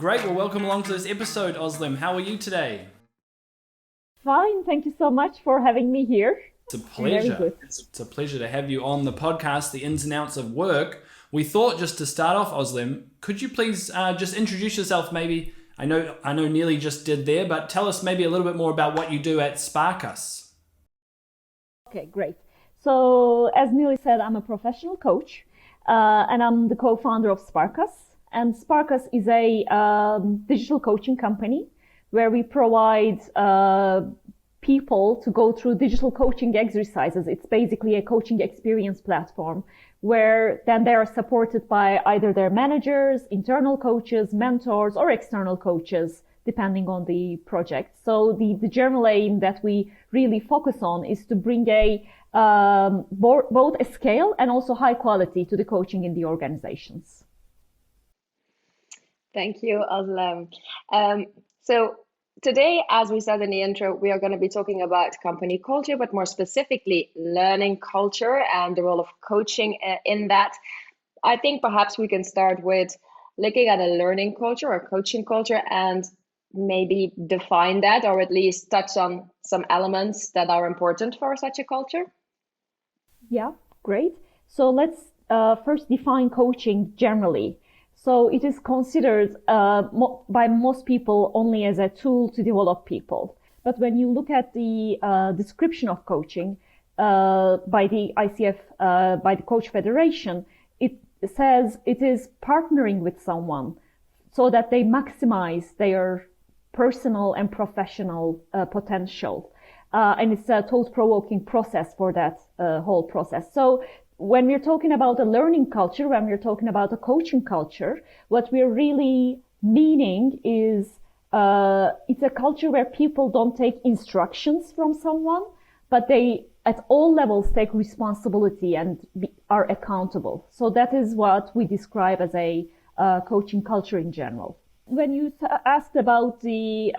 Great. Well, welcome along to this episode, Ozlem. How are you today? Fine, thank you so much for having me here. It's a pleasure. Very good. It's a pleasure to have you on the podcast, The Ins and Outs of Work. We thought just to start off, Ozlem, could you please just introduce yourself maybe? I know Neely just did there, but tell us maybe a little bit more about what you do at Sparkus. Okay, great. So as Neely said, I'm a professional coach and I'm the co-founder of Sparkus. And Sparkus is a digital coaching company where we provide people to go through digital coaching exercises. It's basically a coaching experience platform where then they are supported by either their managers, internal coaches, mentors, or external coaches, depending on the project. So the general aim that we really focus on is to bring both a scale and also high quality to the coaching in the organizations. Thank you, Ozlem. So today, as we said in the intro, we are going to be talking about company culture, but more specifically, learning culture and the role of coaching in that. I think perhaps we can start with looking at a learning culture or coaching culture and maybe define that, or at least touch on some elements that are important for such a culture. Yeah, great. So let's first define coaching generally. So it is considered by most people only as a tool to develop people. But when you look at the description of coaching by the ICF, by the Coach Federation, it says it is partnering with someone so that they maximize their personal and professional potential. And it's a thought-provoking process for that whole process. So when we're talking about a learning culture, when we're talking about a coaching culture, what we're really meaning is it's a culture where people don't take instructions from someone, but they at all levels take responsibility and are accountable. So that is what we describe as a coaching culture in general. When you asked about the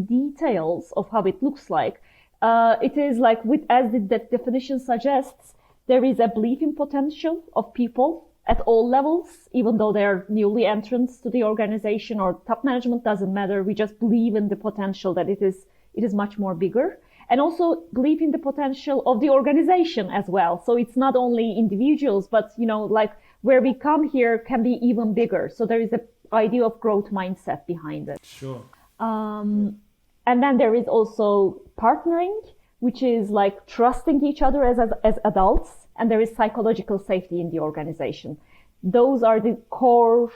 details of how it looks like, it is like as the definition suggests, there is a belief in potential of people at all levels, even though they're newly entrants to the organization or top management, doesn't matter. We just believe in the potential that it is much more bigger, and also believe in the potential of the organization as well. So it's not only individuals, but like where we come here can be even bigger. So there is an idea of growth mindset behind it. Sure. And then there is also partnering, which is like trusting each other as adults, and there is psychological safety in the organization. Those are the core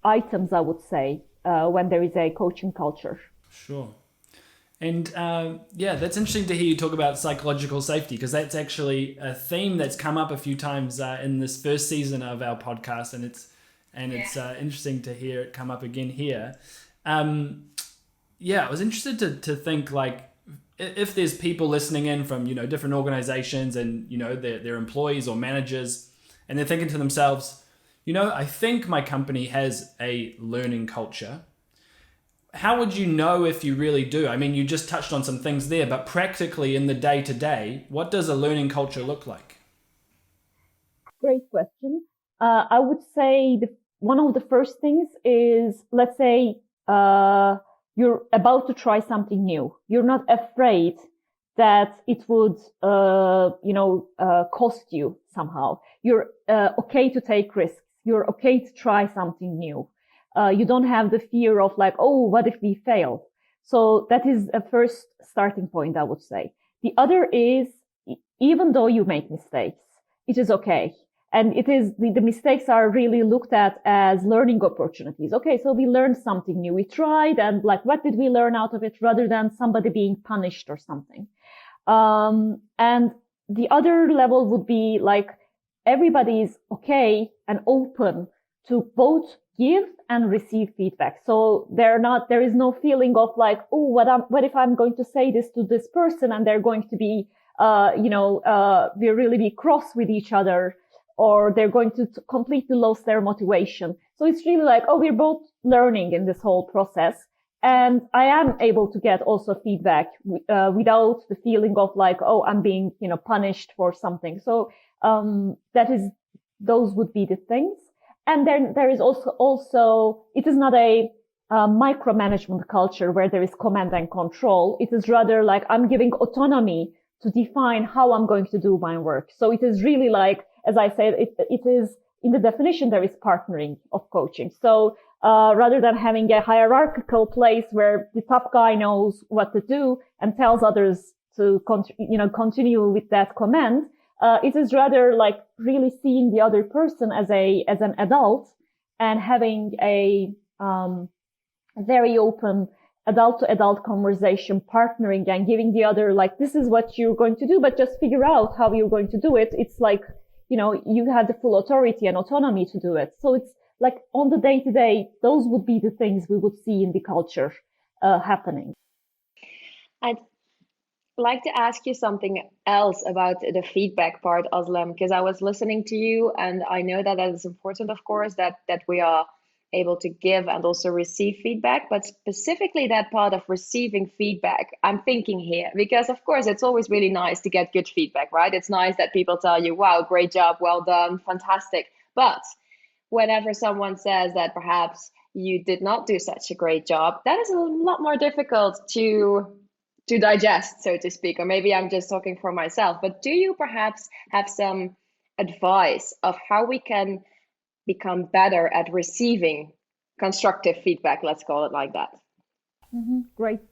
items, I would say, when there is a coaching culture. Sure. And that's interesting to hear you talk about psychological safety, because that's actually a theme that's come up a few times in this first season of our podcast, and it's interesting to hear it come up again here. I was interested to think, like, if there's people listening in from, different organizations and, their employees or managers, and they're thinking to themselves, I think my company has a learning culture. How would you know if you really do? I mean, you just touched on some things there, but practically in the day-to-day, what does a learning culture look like? Great question. I would say one of the first things is, let's say, you're about to try something new. You're not afraid that it would, cost you somehow. You're okay to take risks. You're okay to try something new. You don't have the fear of like, oh, what if we fail? So that is a first starting point, I would say. The other is, even though you make mistakes, it is okay. And it is the mistakes are really looked at as learning opportunities. Okay, so we learned something new. We tried, and like, what did we learn out of it, rather than somebody being punished or something. And the other level would be like, everybody is okay and open to both give and receive feedback. So there is no feeling of like, oh, what if I'm going to say this to this person and they're going to be, we really be cross with each other, or they're going to completely lose their motivation. So it's really like, oh, we're both learning in this whole process. And I am able to get also feedback without the feeling of like, oh, I'm being, punished for something. So those would be the things. And then there is also it is not a micromanagement culture where there is command and control. It is rather like I'm giving autonomy to define how I'm going to do my work. So it is really like, as I said, it is in the definition, there is partnering of coaching. So rather than having a hierarchical place where the top guy knows what to do and tells others to continue with that command, it is rather like really seeing the other person as an adult and having a very open adult to adult conversation, partnering and giving the other like, this is what you're going to do, but just figure out how you're going to do it. It's like, you have the full authority and autonomy to do it. So it's like on the day to day, those would be the things we would see in the culture happening. I'd like to ask you something else about the feedback part, Ozlem, because I was listening to you and I know that is important, of course, that we are able to give and also receive feedback, but specifically that part of receiving feedback, I'm thinking here, because of course it's always really nice to get good feedback, right? It's nice that people tell you, wow, great job, well done, fantastic. But whenever someone says that perhaps you did not do such a great job, that is a lot more difficult to digest, so to speak, or maybe I'm just talking for myself, but do you perhaps have some advice of how we can become better at receiving constructive feedback, let's call it like that? Mm-hmm.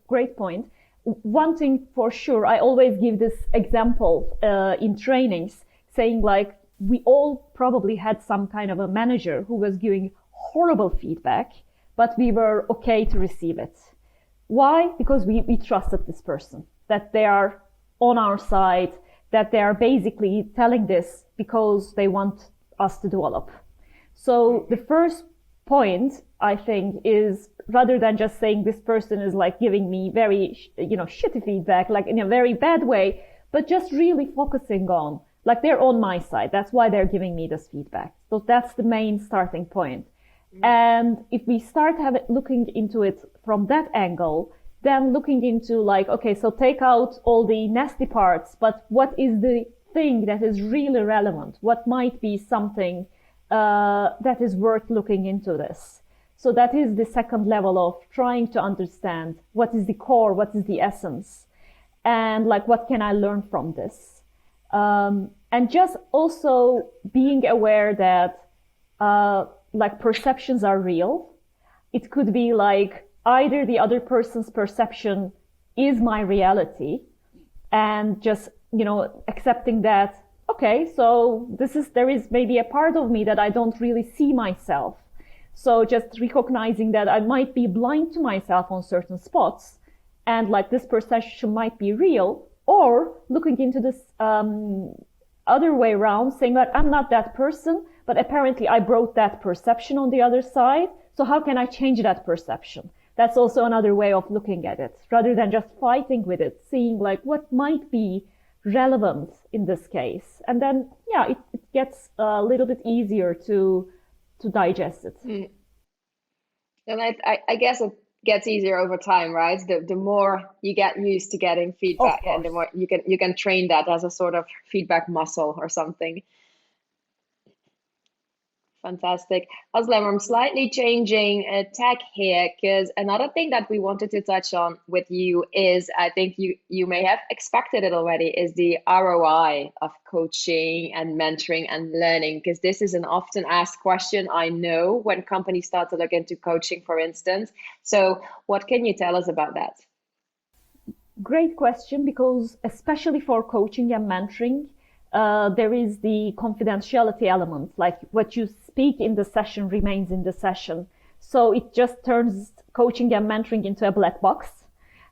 Great point. One thing for sure, I always give this example in trainings, saying like, we all probably had some kind of a manager who was giving horrible feedback, but we were okay to receive it. Why? Because we trusted this person, that they are on our side, that they are basically telling this because they want us to develop. So the first point, I think, is rather than just saying this person is like giving me very, shitty feedback, like in a very bad way, but just really focusing on, like they're on my side. That's why they're giving me this feedback. So that's the main starting point. Mm-hmm. And if we start looking into it from that angle, then looking into like, okay, so take out all the nasty parts, but what is the thing that is really relevant? What might be something that is worth looking into this? So that is the second level of trying to understand what is the core, what is the essence, and like what can I learn from this? And just also being aware that like perceptions are real. It could be like either the other person's perception is my reality, and just accepting that, okay, so there is maybe a part of me that I don't really see myself. So just recognizing that I might be blind to myself on certain spots, and like this perception might be real, or looking into this other way around, saying that I'm not that person, but apparently I brought that perception on the other side. So how can I change that perception? That's also another way of looking at it, rather than just fighting with it, seeing like what might be relevant in this case. And then, it gets a little bit easier to digest it. Mm. And I guess it gets easier over time, right? The more you get used to getting feedback, and the more you can train that as a sort of feedback muscle or something. Fantastic. Ozlem, I'm slightly changing tack here, because another thing that we wanted to touch on with you is, I think you may have expected it already, is the ROI of coaching and mentoring and learning, because this is an often asked question, I know, when companies start to look into coaching, for instance. So what can you tell us about that? Great question, because especially for coaching and mentoring, there is the confidentiality element, like what you speak in the session remains in the session. So it just turns coaching and mentoring into a black box,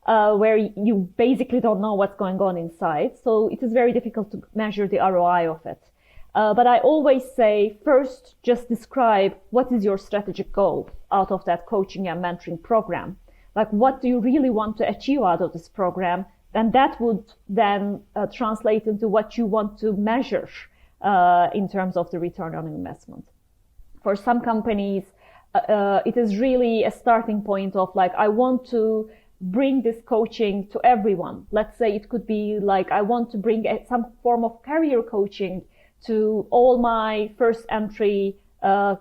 where you basically don't know what's going on inside. So it is very difficult to measure the ROI of it. But I always say, first, just describe what is your strategic goal out of that coaching and mentoring program. Like, what do you really want to achieve out of this program? And that would then translate into what you want to measure in terms of the return on investment. For some companies, it is really a starting point of like, I want to bring this coaching to everyone. Let's say it could be like, I want to bring some form of career coaching to all my first entry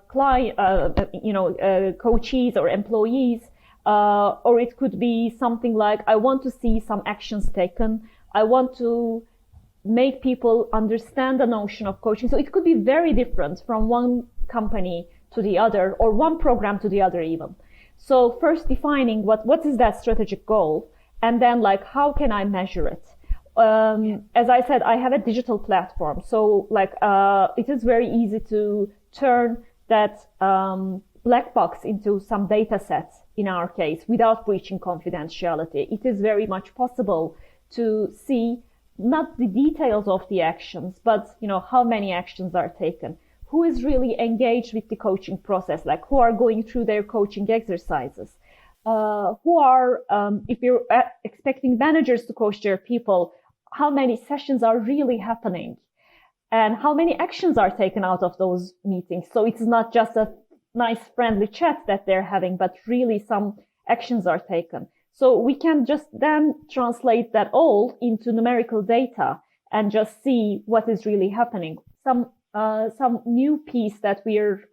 client, coachees or employees, or it could be something like, I want to see some actions taken. I want to make people understand the notion of coaching. So it could be very different from one company to the other, or one program to the other even. So first defining what is that strategic goal, and then like, how can I measure it? As I said, I have a digital platform. So like, it is very easy to turn that, black box into some data sets in our case without breaching confidentiality. It is very much possible to see not the details of the actions, but, how many actions are taken. Who is really engaged with the coaching process? Like, who are going through their coaching exercises? Who are, if you're expecting managers to coach their people, how many sessions are really happening? And how many actions are taken out of those meetings? So it's not just a nice friendly chat that they're having, but really some actions are taken. So we can just then translate that all into numerical data and just see what is really happening. Some new piece that we're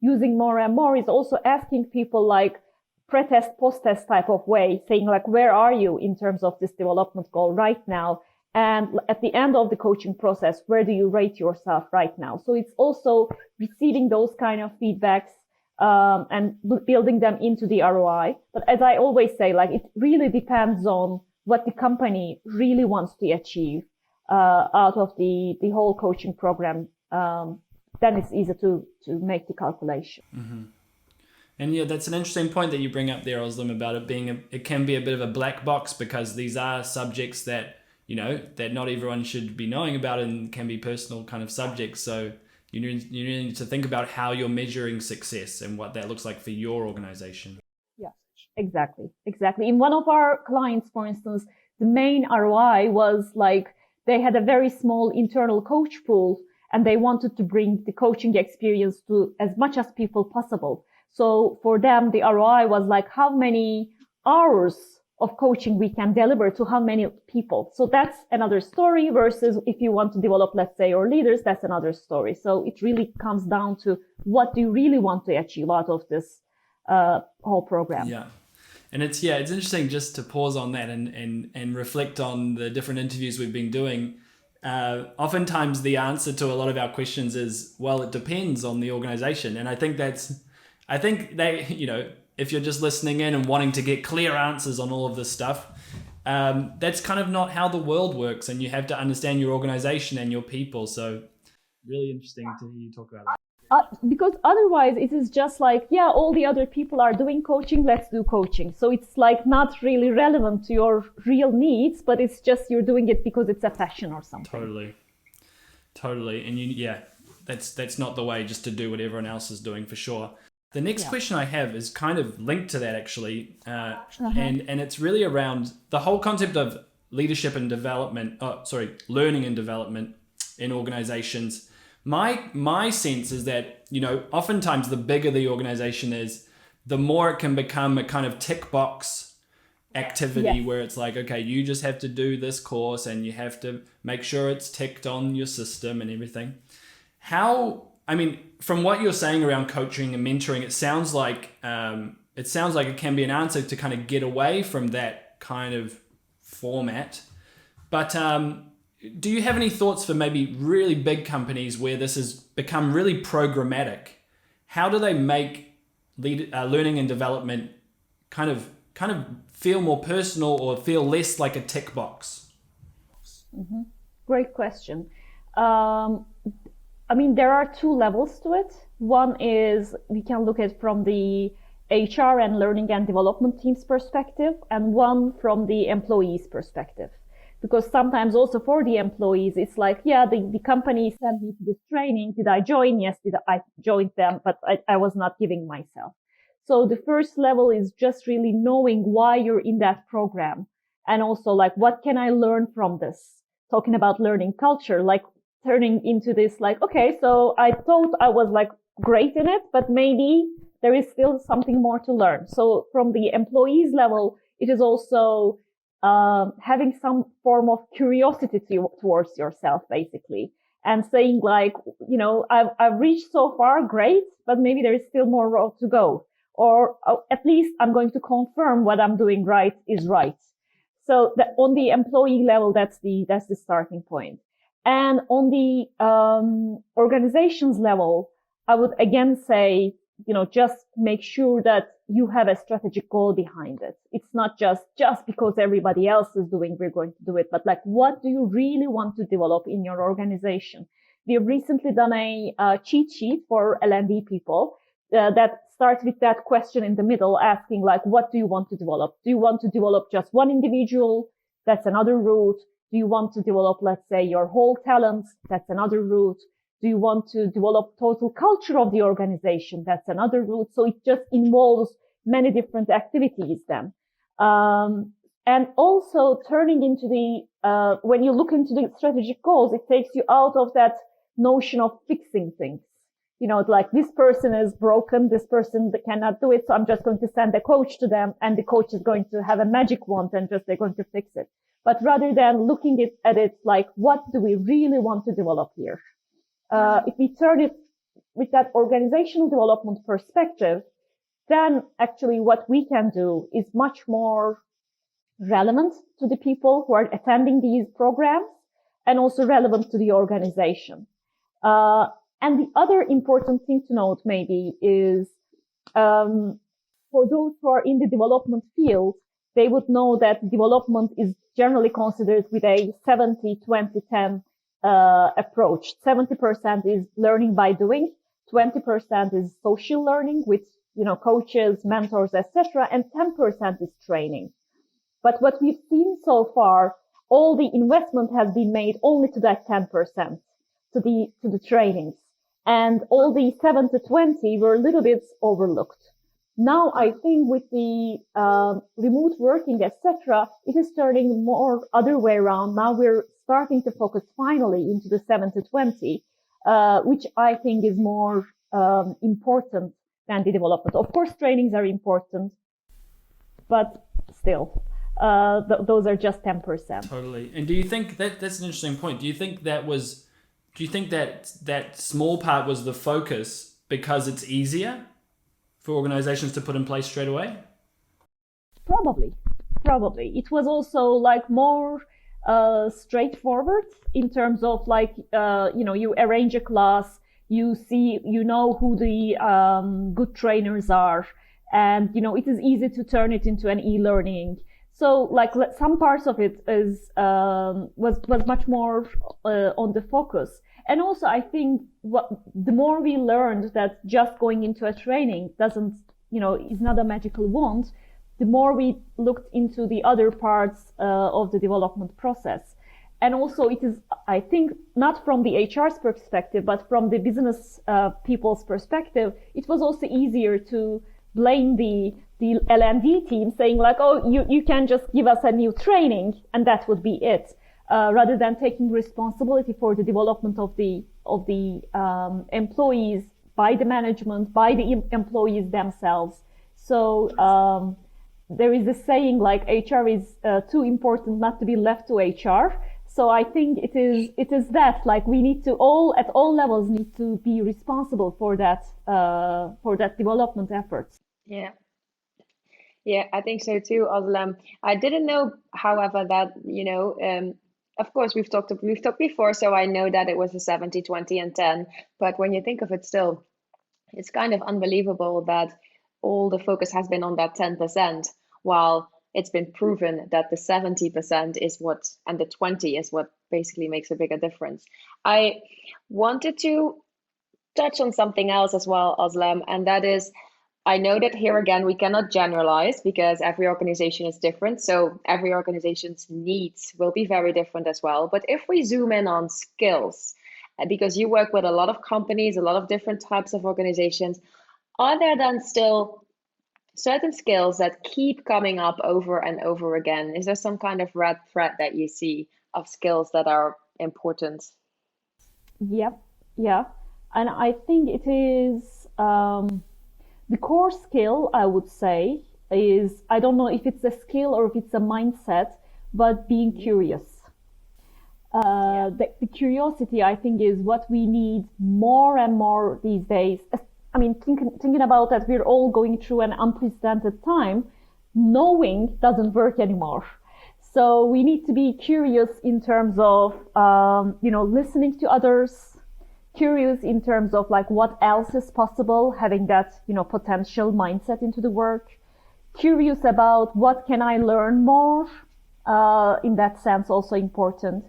using more and more is also asking people like pre-test, post-test type of way, saying like, where are you in terms of this development goal right now? And at the end of the coaching process, where do you rate yourself right now? So it's also receiving those kind of feedbacks, and building them into the ROI. But as I always say, like, it really depends on what the company really wants to achieve, out of the whole coaching program. Then it's easy to make the calculation. Mm-hmm. And yeah, that's an interesting point that you bring up there, Ozlem, about it being it can be a bit of a black box, because these are subjects that, that not everyone should be knowing about, and can be personal kind of subjects. So you need to think about how you're measuring success and what that looks like for your organization. Yeah, exactly. In one of our clients, for instance, the main ROI was like, they had a very small internal coach pool, and they wanted to bring the coaching experience to as much as people possible. So for them, the ROI was like, how many hours of coaching we can deliver to how many people. So that's another story, versus if you want to develop, let's say, your leaders, that's another story. So it really comes down to, what do you really want to achieve out of this whole program? Yeah. And it's interesting just to pause on that and reflect on the different interviews we've been doing. Oftentimes the answer to a lot of our questions is, well, it depends on the organization. And I think they, if you're just listening in and wanting to get clear answers on all of this stuff, that's kind of not how the world works. And you have to understand your organization and your people. So really interesting to hear you talk about that. Because otherwise it is just like, yeah, all the other people are doing coaching, let's do coaching. So it's like not really relevant to your real needs, but it's just you're doing it because it's a passion or something. Totally. And that's not the way, just to do what everyone else is doing, for sure. The next question I have is kind of linked to that, actually. And it's really around the whole concept of leadership and development, learning and development in organizations. My sense is that, oftentimes the bigger the organization is, the more it can become a kind of tick box activity, where it's like, okay, you just have to do this course and you have to make sure it's ticked on your system and everything. From what you're saying around coaching and mentoring, it sounds like it can be an answer to kind of get away from that kind of format. But do you have any thoughts for maybe really big companies where this has become really programmatic? How do they make learning and development kind of feel more personal, or feel less like a tick box? Mm-hmm. Great question. There are two levels to it. One is, we can look at from the HR and learning and development team's perspective, and one from the employee's perspective. Because sometimes also for the employees, it's like, the company sent me to this training. Did I join? Yes, I joined them, but I was not giving myself. So the first level is just really knowing why you're in that program. And also like, what can I learn from this? Talking about learning culture, like turning into this like, okay, so I thought I was like great in it, but maybe there is still something more to learn. So from the employees level, it is also having some form of curiosity towards yourself, basically. and saying like, I've reached so far, great, but maybe there is still more road to go. Or at least I'm going to confirm what I'm doing right is right. So that on the employee level, that's the starting point. And on the organizations level, I would again say, just make sure that you have a strategic goal behind it. It's not just because everybody else is doing, we're going to do it, but like, what do you really want to develop in your organization? We have recently done a cheat sheet for L&D people that starts with that question in the middle, asking like, what do you want to develop? Do you want to develop just one individual? That's another route. Do you want to develop, let's say, your whole talents? That's another route. Do you want to develop total culture of the organization? That's another route. So it just involves many different activities then. And also turning into when you look into the strategic goals, it takes you out of that notion of fixing things. Like this person is broken, this person cannot do it, so I'm just going to send a coach to them, and the coach is going to have a magic wand and they're going to fix it. But rather than looking at it like, what do we really want to develop here? If we turn it with that organizational development perspective, then actually what we can do is much more relevant to the people who are attending these programs and also relevant to the organization. And the other important thing to note maybe is, for those who are in the development field, they would know that development is generally considered with a 70-20-10 approach. 70% is learning by doing, 20% is social learning with, coaches, mentors, etc., and 10% is training. But what we've seen so far, all the investment has been made only to that 10%, to the trainings. And all the 7-20 were a little bit overlooked. Now, I think with the remote working, etc., it is turning more other way around. Now we're starting to focus finally into the 7-20, which I think is more important than the development. Of course, trainings are important, but still, those are just 10%. Totally. And do you think that's an interesting point? Do you think that small part was the focus because it's easier for organizations to put in place straight away? Probably. It was also like more straightforward in terms of like, you arrange a class, you see, who the good trainers are, and, it is easy to turn it into an e-learning. So like some parts of it was much more on the focus. And also I think the more we learned that just going into a training doesn't, is not a magical wand, the more we looked into the other parts of the development process. And also it is, I think, not from the HR's perspective, but from the business people's perspective, it was also easier to blame the L&D team, saying like, oh, you can just give us a new training and that would be it, rather than taking responsibility for the development of the employees by the management, by the employees themselves. So there is a saying like HR is too important not to be left to HR. So I think it is that like we need to at all levels need to be responsible for that development efforts. Yeah, I think so too, Ozlem. I didn't know, however, that of course we've talked before, so I know that it was a 70-20 and 10. But when you think of it, still, it's kind of unbelievable that all the focus has been on that 10%, while it's been proven that the 70% is and the 20 is what basically makes a bigger difference. I wanted to touch on something else as well, Ozlem, and that is, I know that here again, we cannot generalize because every organization is different. So every organization's needs will be very different as well. But if we zoom in on skills, because you work with a lot of companies, a lot of different types of organizations, are there then still certain skills that keep coming up over and over again? Is there some kind of red thread that you see of skills that are important? Yep. Yeah. And I think it is the core skill, I would say, is, I don't know if it's a skill or if it's a mindset, but being curious. The curiosity, I think, is what we need more and more these days. I mean, thinking about that, we're all going through an unprecedented time. Knowing doesn't work anymore. So we need to be curious in terms of, listening to others, curious in terms of like what else is possible, having that, potential mindset into the work, curious about what can I learn more, in that sense also important.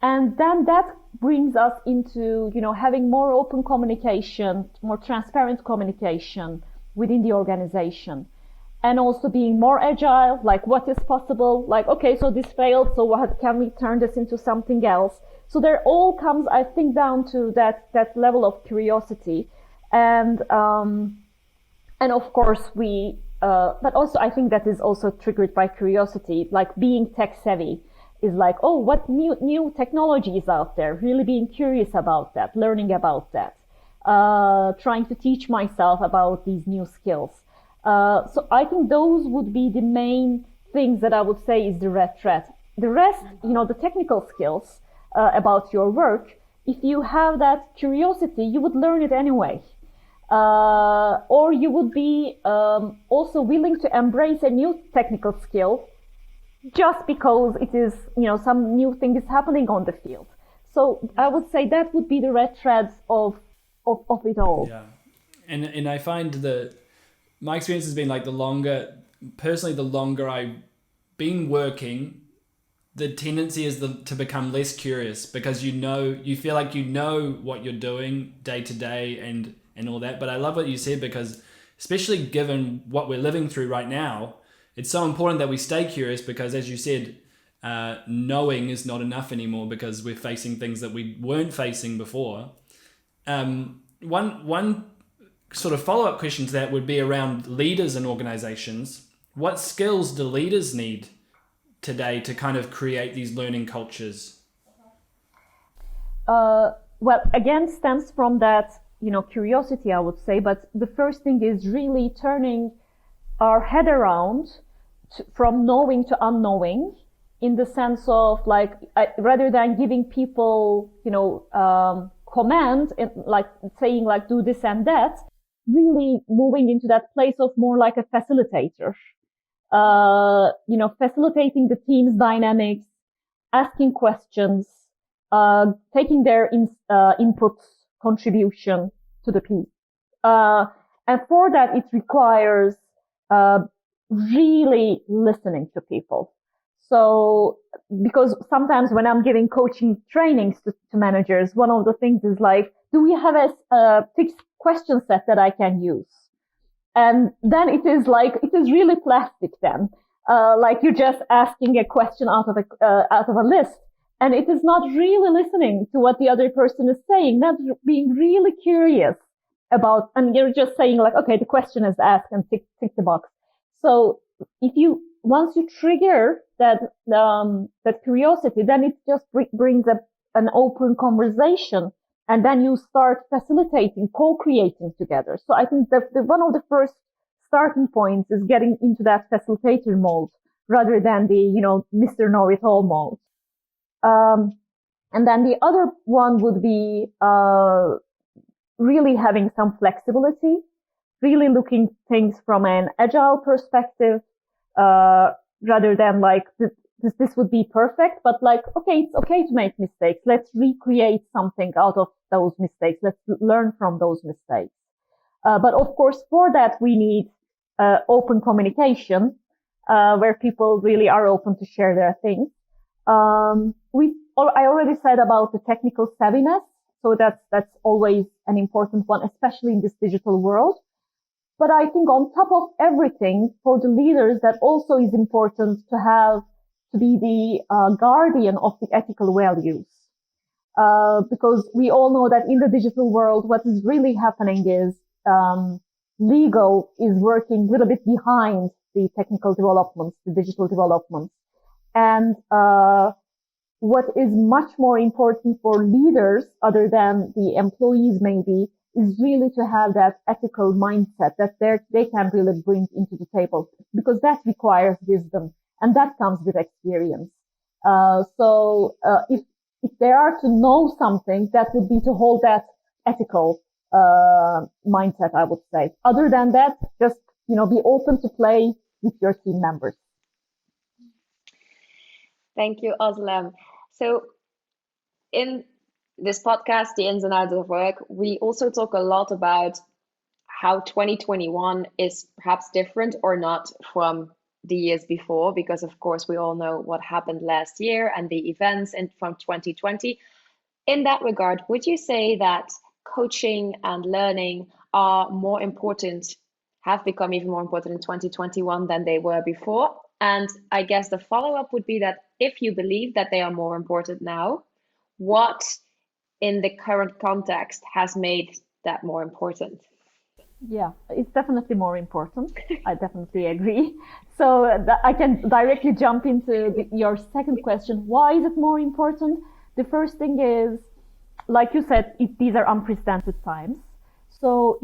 And then that brings us into, having more open communication, more transparent communication within the organization. And also being more agile, like what is possible, like, okay, so this failed, so what can we turn this into something else? So there all comes, I think, down to that level of curiosity. And of course but also I think that is also triggered by curiosity, like being tech savvy is like, oh, what new technology is out there? Really being curious about that, learning about that, trying to teach myself about these new skills. So I think those would be the main things that I would say is the red thread. The rest, the technical skills about your work, if you have that curiosity, you would learn it anyway. Or you would be also willing to embrace a new technical skill just because it is, some new thing is happening on the field. So I would say that would be the red threads of it all. Yeah. And I find that my experience has been like the longer I've been working, the tendency is to become less curious because you feel like you know what you're doing day to day and all that. But I love what you said because especially given what we're living through right now, it's so important that we stay curious because as you said, knowing is not enough anymore because we're facing things that we weren't facing before. One sort of follow-up question to that would be around leaders in organizations. What skills do leaders need today to kind of create these learning cultures? Well, again, stems from that, curiosity, I would say. But the first thing is really turning our head around from knowing to unknowing in the sense of like, rather than giving people, command and like saying like, do this and that, really moving into that place of more like a facilitator, facilitating the team's dynamics, asking questions, taking their input contribution to the piece. And for that, it requires really listening to people. So, because sometimes when I'm giving coaching trainings to managers, one of the things is like, do we have a fixed question set that I can use? And then it is really plastic then. Like you're just asking a question out of a list. And it is not really listening to what the other person is saying, not being really curious about, and you're just saying like, okay, the question is asked and tick the box. So once you trigger that curiosity, then it just brings up an open conversation, and then you start facilitating, co-creating together. So I think that one of the first starting points is getting into that facilitator mode rather than the, Mr. Know-it-all mode. And then the other one would be really having some flexibility, really looking things from an agile perspective, rather than like this would be perfect, but like, okay, it's okay to make mistakes. Let's recreate something out of those mistakes. Let's learn from those mistakes. But of course, for that, we need open communication, where people really are open to share their things. I already said about the technical savviness. So that's always an important one, especially in this digital world. But I think on top of everything, for the leaders, that also is important to be the guardian of the ethical values. Because we all know that in the digital world, what is really happening is legal is working a little bit behind the technical developments, the digital developments. And what is much more important for leaders, other than the employees maybe, is really to have that ethical mindset that they can really bring into the table, because that requires wisdom and that comes with experience. So if if they are to know something, that would be to hold that ethical mindset, I would say. Other than that, just, be open to play with your team members. Thank you, Ozlem. So in this podcast, The Ins and Outs of Work, we also talk a lot about how 2021 is perhaps different or not from the years before, because of course we all know what happened last year and the events from 2020. In that regard, would you say that coaching and learning are more important, have become even more important in 2021 than they were before? And I guess the follow-up would be that if you believe that they are more important now, what in the current context has made that more important? Yeah, it's definitely more important. I definitely agree. So I can directly jump into your second question. Why is it more important? The first thing is, like you said, these are unprecedented times. So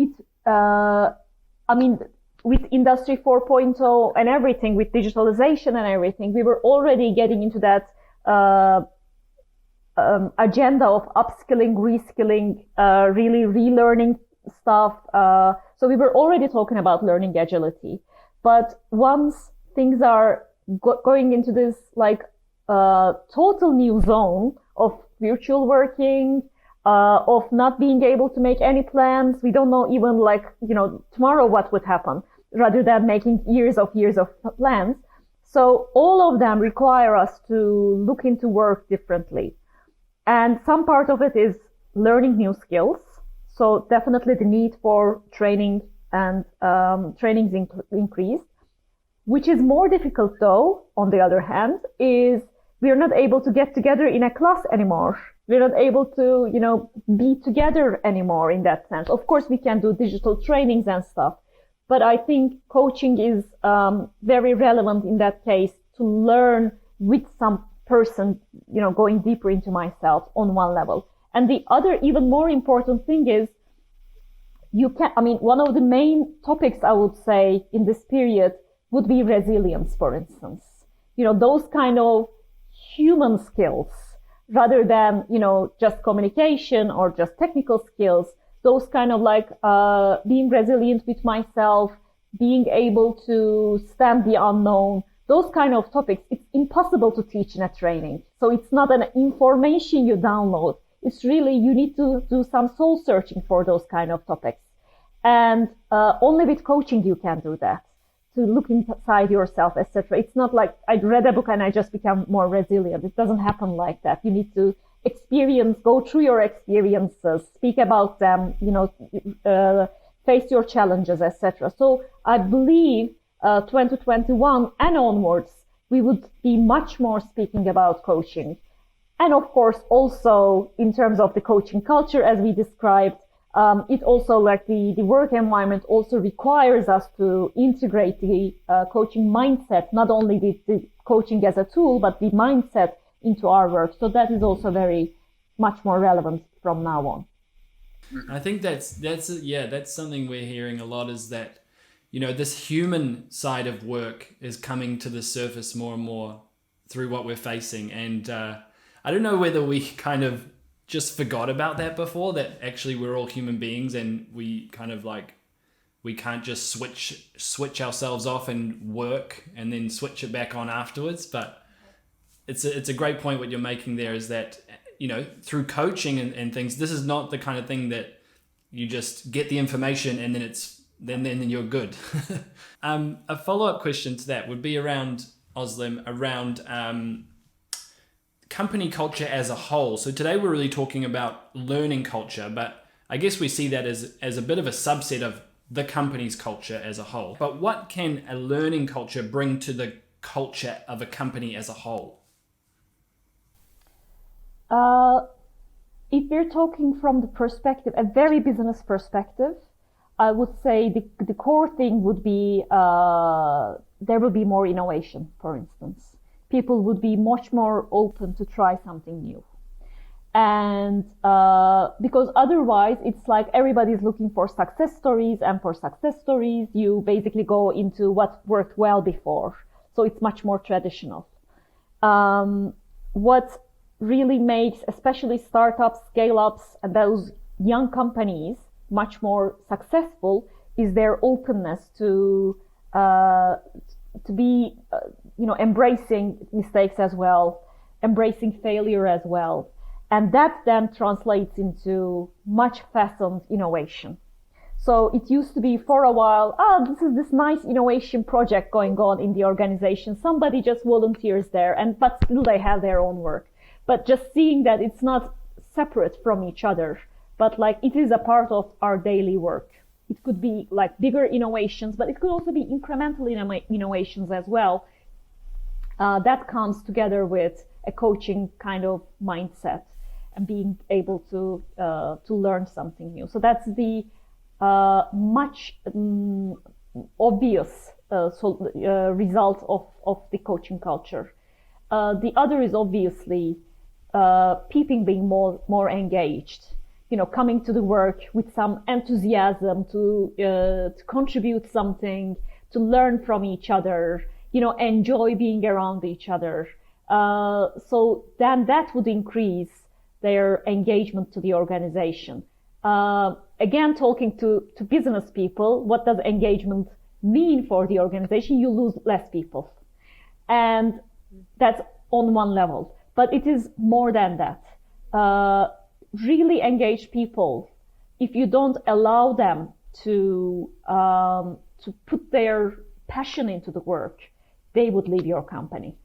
with Industry 4.0 and everything, with digitalization and everything, we were already getting into that agenda of upskilling, reskilling, really relearning stuff. So we were already talking about learning agility. But once things are going into this total new zone of virtual working, of not being able to make any plans, we don't know even tomorrow what would happen, rather than making years of plans. So all of them require us to look into work differently. And some part of it is learning new skills. So definitely the need for training and trainings increased. Which is more difficult though, on the other hand, is we are not able to get together in a class anymore. We're not able to, be together anymore in that sense. Of course, we can do digital trainings and stuff, but I think coaching is very relevant in that case, to learn with some person, going deeper into myself on one level. And the other even more important thing is one of the main topics I would say in this period would be resilience, for instance. Those kind of human skills, rather than, just communication or just technical skills, those kind of being resilient with myself, being able to stand the unknown, those kind of topics, it's impossible to teach in a training. So it's not an information you download. It's really, you need to do some soul searching for those kind of topics. And only with coaching you can do that, to look inside yourself, etc. It's not like I read a book and I just become more resilient. It doesn't happen like that. You need to go through your experiences, speak about them, face your challenges, etc. So I believe 2021 and onwards, we would be much more speaking about coaching. And of course, also in terms of the coaching culture, as we described, it also the work environment also requires us to integrate the coaching mindset, not only the coaching as a tool, but the mindset into our work. So that is also very much more relevant from now on. I think that's something we're hearing a lot, is that, this human side of work is coming to the surface more and more through what we're facing. And I don't know whether we kind of just forgot about that before, that actually we're all human beings and we kind of we can't just switch ourselves off and work and then switch it back on afterwards. But it's a great point what you're making there, is that, through coaching and things, this is not the kind of thing that you just get the information and then you're good. A follow-up question to that would be around, Ozlem, around company culture as a whole. So today we're really talking about learning culture, but I guess we see that as a bit of a subset of the company's culture as a whole. But what can a learning culture bring to the culture of a company as a whole? If we're talking from the perspective, a very business perspective, I would say the core thing would be there will be more innovation, for instance. People would be much more open to try something new. And because otherwise it's like everybody's looking for success stories, and for success stories you basically go into what worked well before. So it's much more traditional. What really makes especially startups, scale-ups, and those young companies much more successful is their openness to be embracing mistakes as well, embracing failure as well, and that then translates into much faster innovation. So it used to be for a while, this is this nice innovation project going on in the organization. Somebody just volunteers there, but still they have their own work. But just seeing that it's not separate from each other, but like it is a part of our daily work. It could be like bigger innovations, but it could also be incremental innovations as well. That comes together with a coaching kind of mindset and being able to learn something new. So that's the much obvious result of the coaching culture. The other is obviously people being more engaged, coming to the work with some enthusiasm to contribute something, to learn from each other, enjoy being around each other. So then that would increase their engagement to the organization. Again, talking to business people, what does engagement mean for the organization? You lose less people. And that's on one level. But it is more than that. Really engaged people, if you don't allow them to put their passion into the work, they would leave your company.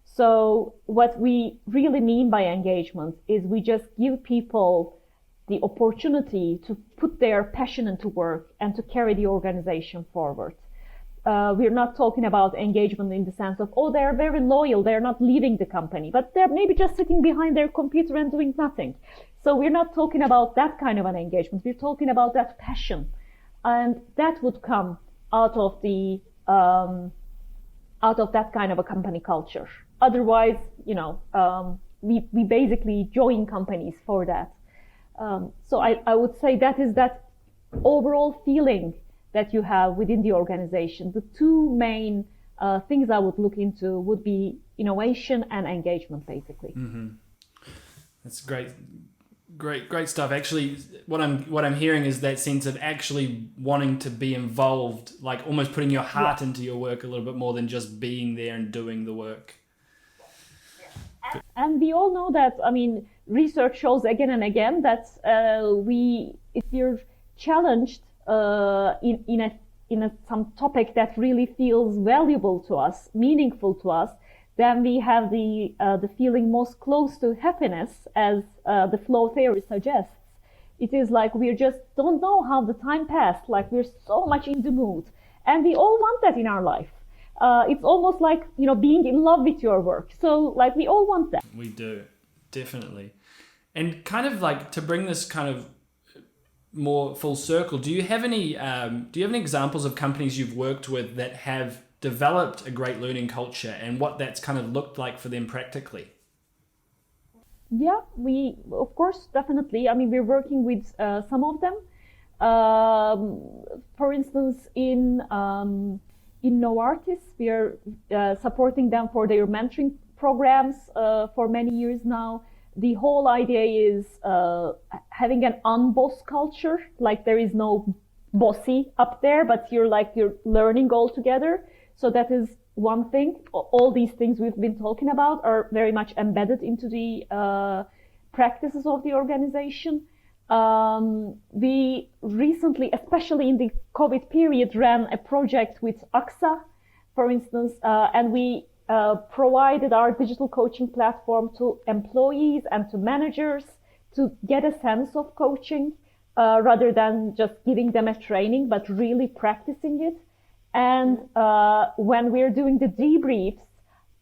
So what we really mean by engagement is we just give people the opportunity to put their passion into work and to carry the organization forward. We're not talking about engagement in the sense of, they're very loyal, they're not leaving the company, but they're maybe just sitting behind their computer and doing nothing. So we're not talking about that kind of an engagement. We're talking about that passion. And that would come out of that kind of a company culture. Otherwise, we basically join companies for that. So I would say that is that overall feeling that you have within the organization. The two main things I would look into would be innovation and engagement, basically. Mm-hmm. That's great stuff. Actually, what I'm hearing is that sense of actually wanting to be involved, like almost putting your heart into your work a little bit more than just being there and doing the work. And we all know that, research shows again and again that if you're challenged in some topic that really feels valuable to us, meaningful to us, then we have the feeling most close to happiness, as the flow theory suggests. It is like we just don't know how the time passed, like we're so much in the mood. And we all want that in our life. It's almost like, being in love with your work. So like we all want that. We do, definitely. And kind of like to bring this kind of more full circle, do you have any examples of companies you've worked with that have developed a great learning culture and what that's kind of looked like for them practically? Yeah, we, of course, definitely. We're working with some of them. For instance, in Novartis, we are supporting them for their mentoring programs for many years now. The whole idea is having an unboss culture, like there is no bossy up there, but you're learning all together. So that is one thing. All these things we've been talking about are very much embedded into the practices of the organization. We recently, especially in the COVID period, ran a project with AXA, for instance, and we provided our digital coaching platform to employees and to managers to get a sense of coaching rather than just giving them a training, but really practicing it. And when we're doing the debriefs,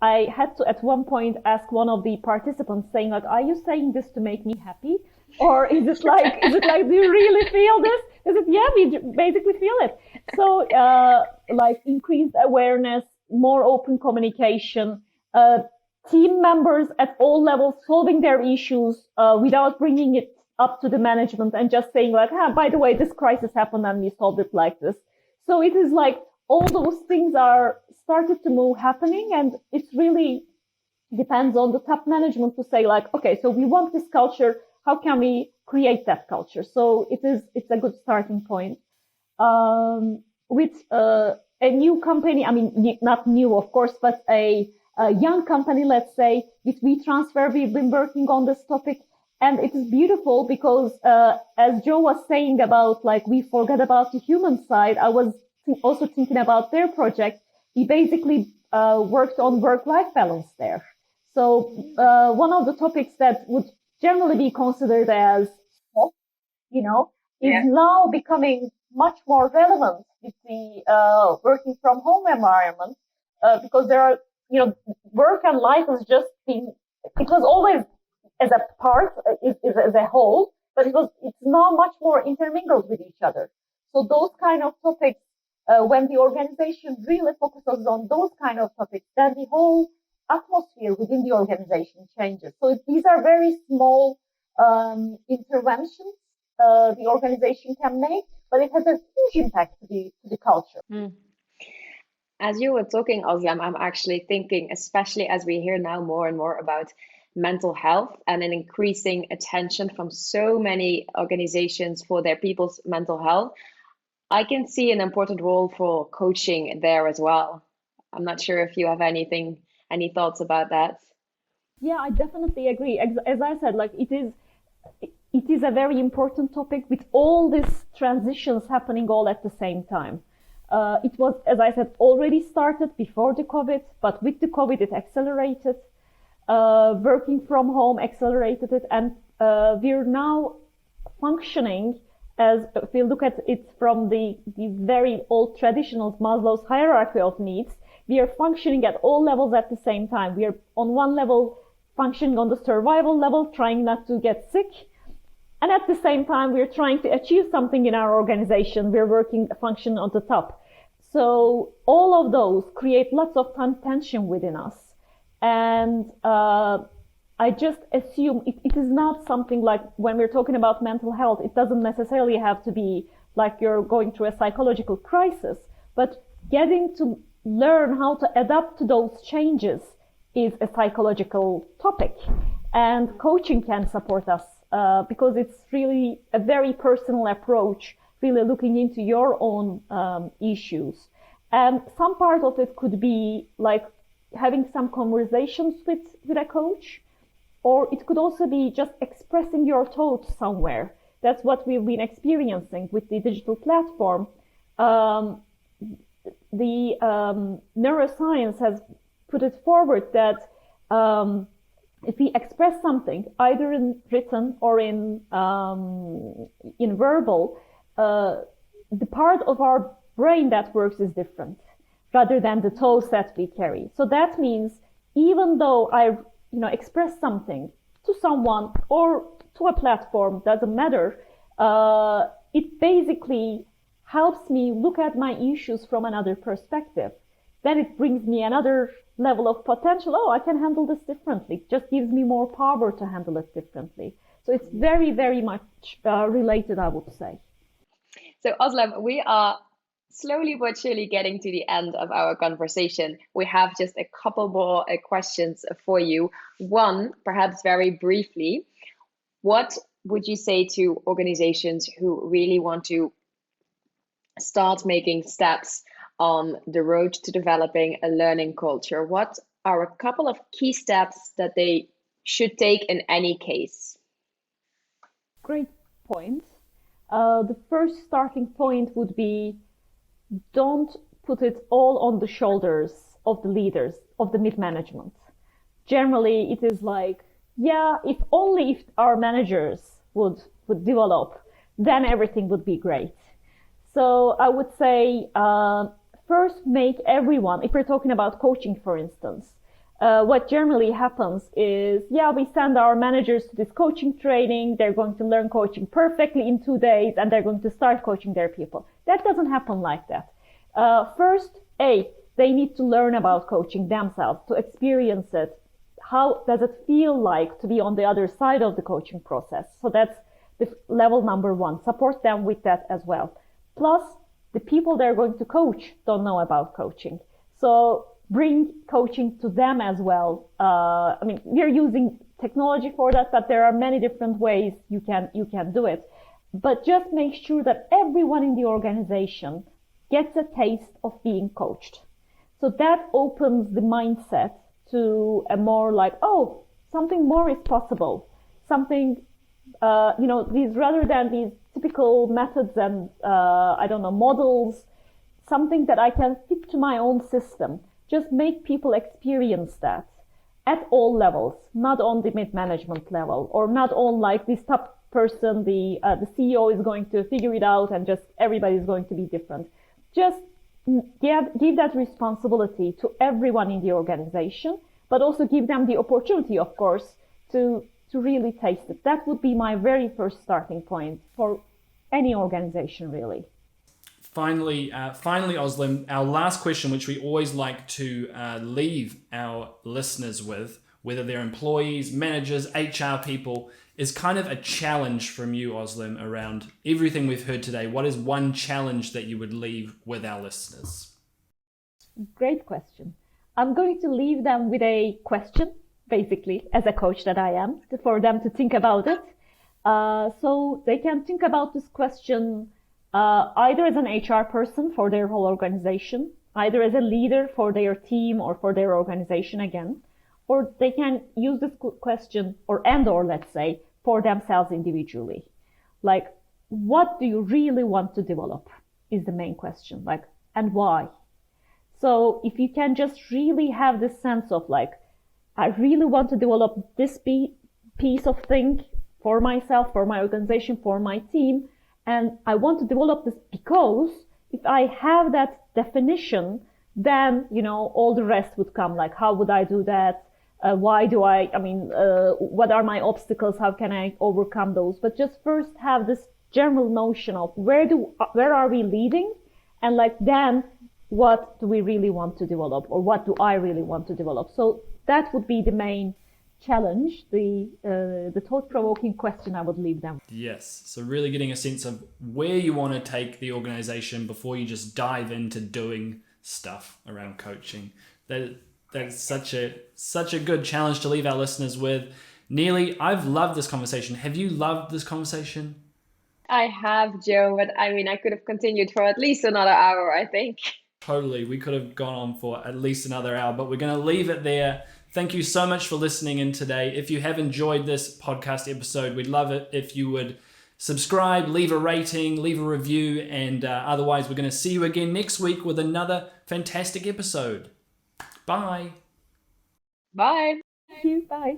I had to at one point ask one of the participants saying, like, are you saying this to make me happy? Or is it like, do you really feel this? Is it, yeah, we basically feel it. So, increased awareness, more open communication, team members at all levels solving their issues without bringing it up to the management and just saying like, by the way, this crisis happened and we solved it like this. So it is like all those things are started to move happening, and it's really depends on the top management to say like, okay, so we want this culture. How can we create that culture? So it's a good starting point. With a new company, I mean, not new, of course, but a young company, let's say, with WeTransfer, we've been working on this topic. And it is beautiful because, as Joe was saying about, like, we forget about the human side, I was also thinking about their project. We basically worked on work-life balance there. So one of the topics that would generally be considered as soft, is now becoming much more relevant with the working from home environment, because there are, work and life has just been, it was always as a part, is as a whole, but it's now much more intermingled with each other. So those kind of topics, when the organization really focuses on those kind of topics, then the whole atmosphere within the organization changes. So these are very small interventions the organization can make, but it has a huge impact to the culture. As you were talking, Ozlem, I'm actually thinking, especially as we hear now more and more about mental health and an increasing attention from so many organizations for their people's mental health, I can see an important role for coaching there as well. I'm not sure if you have any thoughts about that. Yeah, I definitely agree. As I said, like it is a very important topic with all these transitions happening all at the same time. It was, as I said, already started before the COVID, but with the COVID it accelerated. Working from home accelerated it, and we're now functioning as, if we look at it from the very old traditional Maslow's hierarchy of needs, we are functioning at all levels at the same time. We are on one level functioning on the survival level, trying not to get sick. And at the same time, we're trying to achieve something in our organization. We're working a function on the top. So all of those create lots of tension within us. And I just assume it is not something like, when we're talking about mental health, it doesn't necessarily have to be like you're going through a psychological crisis, but getting to learn how to adapt to those changes is a psychological topic. And coaching can support us because it's really a very personal approach, really looking into your own issues. And some part of it could be like having some conversations with a coach, or it could also be just expressing your thoughts somewhere. That's what we've been experiencing with the digital platform. The neuroscience has put it forward that if we express something, either in written or in verbal, the part of our brain that works is different, rather than the thoughts that we carry. So that means even though I express something to someone or to a platform, doesn't matter, it basically helps me look at my issues from another perspective. Then it brings me another level of potential. Oh, I can handle this differently. It just gives me more power to handle it differently. So it's very, very much related, I would say. So Ozlem, we are slowly but surely getting to the end of our conversation. We have just a couple more questions for you. One, perhaps very briefly, what would you say to organizations who really want to start making steps on the road to developing a learning culture? What are a couple of key steps that they should take in any case? Great point. The first starting point would be, don't put it all on the shoulders of the leaders, of the mid-management. Generally, it is like, yeah, if our managers would develop, then everything would be great. So I would say, first make everyone, if we're talking about coaching, for instance, what generally happens is, we send our managers to this coaching training. They're going to learn coaching perfectly in 2 days, and they're going to start coaching their people. That doesn't happen like that. First, they need to learn about coaching themselves, to experience it. How does it feel like to be on the other side of the coaching process? So that's the level number one. Support them with that as well. Plus, the people they're going to coach don't know about coaching. So bring coaching to them as well. I mean, we're using technology for that, but there are many different ways you can do it. But just make sure that everyone in the organization gets a taste of being coached. So that opens the mindset to a more like, oh, something more is possible. Something, these rather than these typical methods and, models, something that I can fit to my own system. Just make people experience that at all levels, not on the mid-management level, or not on like this top person, the CEO is going to figure it out and just everybody is going to be different. Just give that responsibility to everyone in the organization, but also give them the opportunity, of course, to really taste it. That would be my very first starting point for any organization, really. Finally, Ozlem, our last question, which we always like to leave our listeners with, whether they're employees, managers, HR people, is kind of a challenge from you, Ozlem, around everything we've heard today. What is one challenge that you would leave with our listeners? Great question. I'm going to leave them with a question, basically, as a coach that I am, for them to think about it. So they can think about this question either as an HR person for their whole organization, either as a leader for their team or for their organization again, or they can use this question or let's say, for themselves individually. Like, what do you really want to develop is the main question, like, and why? So if you can just really have this sense of like, I really want to develop this piece of thing for myself, for my organization, for my team, and I want to develop this because if I have that definition, then, all the rest would come, like, how would I do that? What are my obstacles? How can I overcome those? But just first have this general notion of where are we leading? And like, then what do we really want to develop, or what do I really want to develop? So that would be the main challenge, the thought-provoking question I would leave them. Yes. So really getting a sense of where you want to take the organization before you just dive into doing stuff around coaching. That's such a good challenge to leave our listeners with. Neely, I've loved this conversation. Have you loved this conversation? I have, Joe, but I could have continued for at least another hour, I think. Totally. We could have gone on for at least another hour, but we're going to leave it there. Thank you so much for listening in today. If you have enjoyed this podcast episode, we'd love it if you would subscribe, leave a rating, leave a review, and otherwise we're going to see you again next week with another fantastic episode. Bye. Bye. Thank you. Bye.